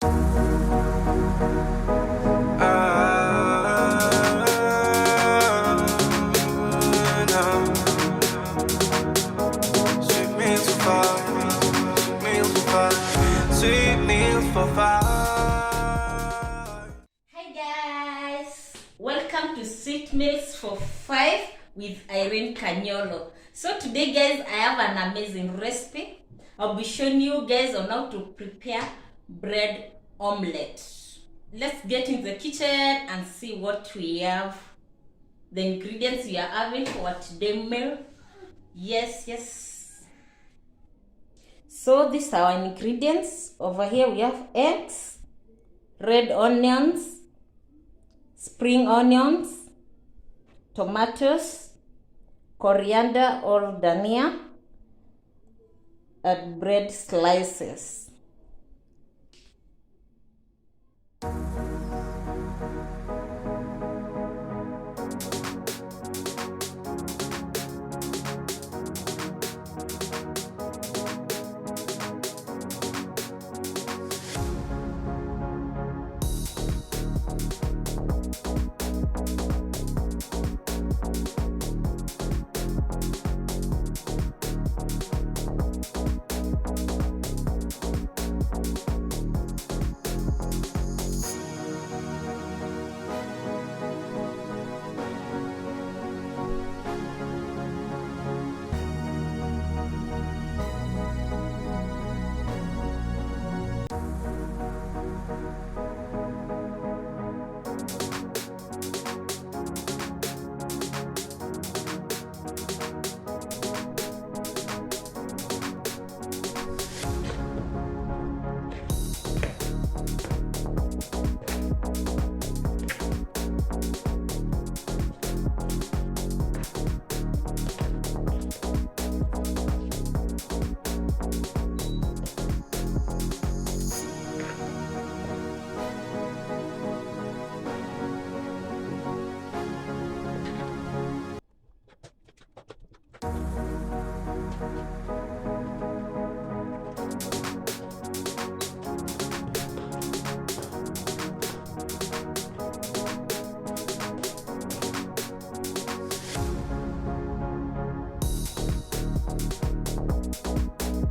Hi guys, welcome to Sweet Meals for 5 with Irene Kanyolo. So today guys, I have an amazing recipe. I'll be showing you guys on how to prepare bread omelette. Let's get in the kitchen and see what we have, the ingredients we are having for today's meal. Yes. So these are our ingredients. Over here we have eggs, red onions, spring onions, tomatoes, coriander or dhania, and bread slices.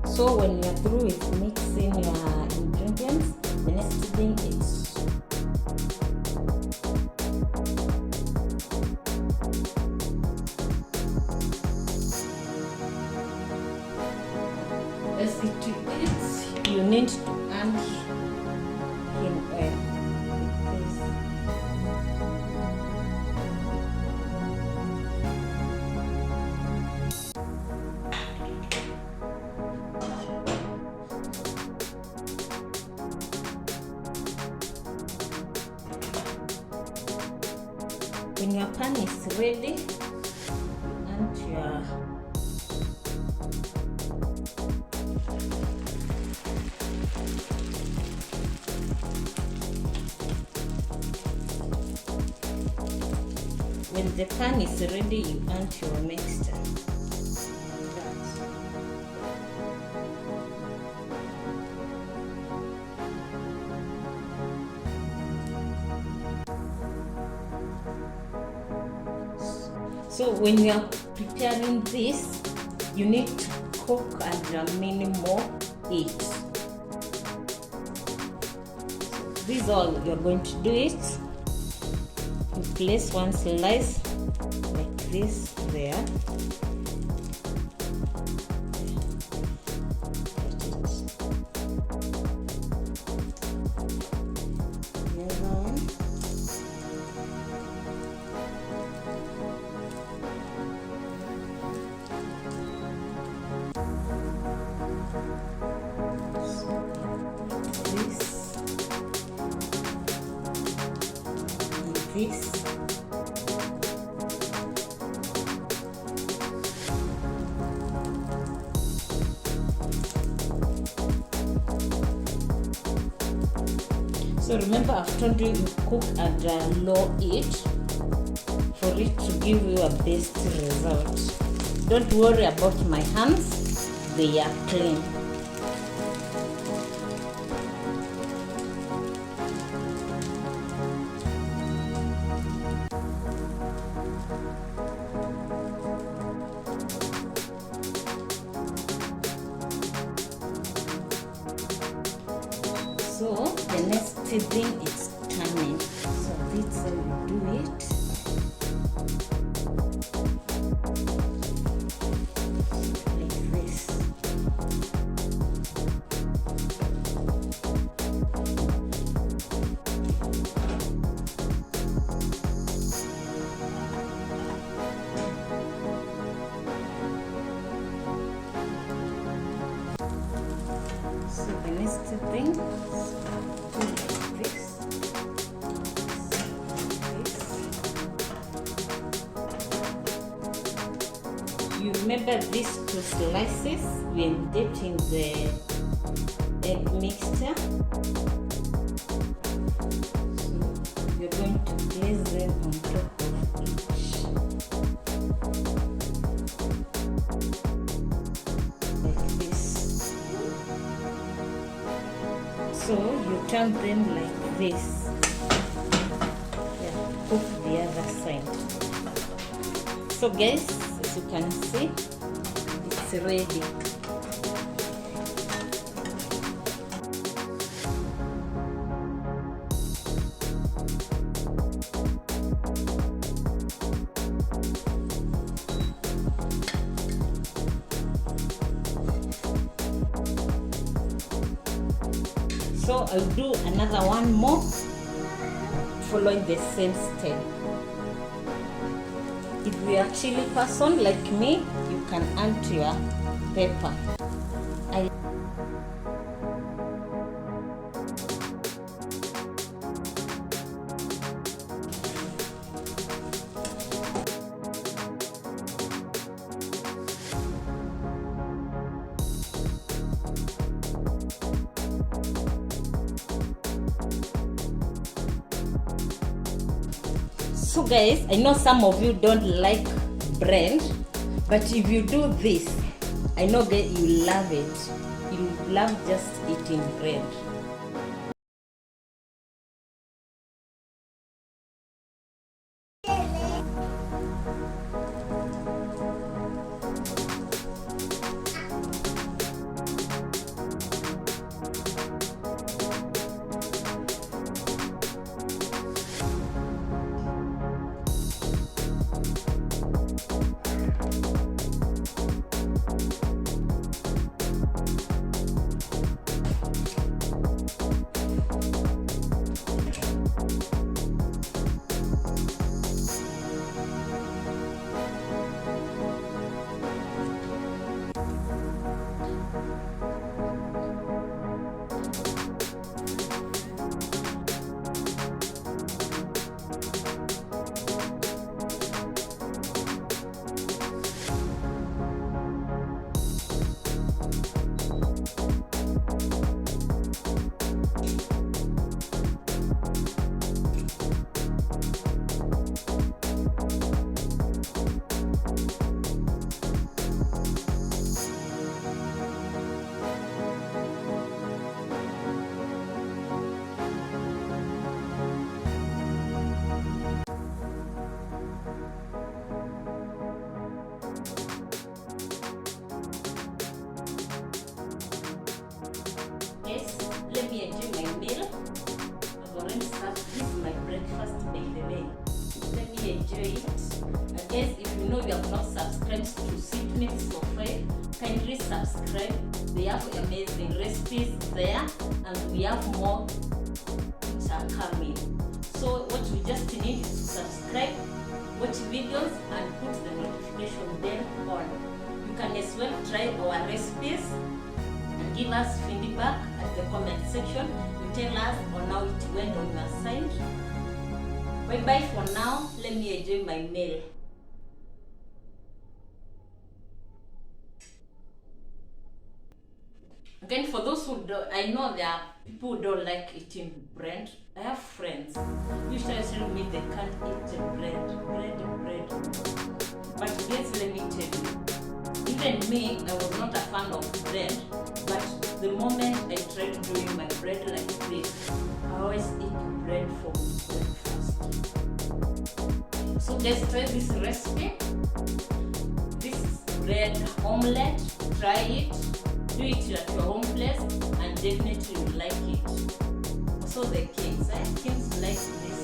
So when you're through with mixing your ingredients, the next thing is as it is, you need to add in oil like this. When your pan is ready, and your when the pan is ready, you add your mixture. So when you are preparing this, you need to cook at a minimum heat. This is all you're going to do it. You place one slice like this there. This. So remember, I've told you cook at a low heat for it to give you a best result. Don't worry about my hands, they are clean. So the next thing is turning. So that's how you do it. Like this. So the next thing is like this. You remember these two slices when dipped in the egg mixture. So you're going to place them on top of each. Like this. So you turn them like this. Yeah, hook the other side. So guys, as you can see, it's ready. So I'll do another one more following the same step. If you are a chili person like me, you can add to your pepper. So guys, I know some of you don't like bread, but if you do this, I know that you love it. You love just eating bread. Let me enjoy my meal. I've already started. This is my breakfast, by the way. Let me enjoy it. I guess if you know you have not subscribed to Sweet Meals for Free, kindly subscribe. They have amazing recipes there, and we have more which are coming. So what you just need is to subscribe, watch videos, and put the notification bell on. You can as well try our recipes and give us feedback at the comment section. You tell us on how it went on your side. Bye bye for now. Let me enjoy my meal. Again, for those who don't, I know there are people who don't like eating bread. I have friends who usually tell me they can't eat bread. But guys, let me tell you, even me, I was not a fan of bread, but the moment I tried doing my bread like this, I always eat bread for breakfast. So guys, try this recipe. This is bread omelette. Try it. Do it at your home place and definitely you will like it. also the kings. Kings like this.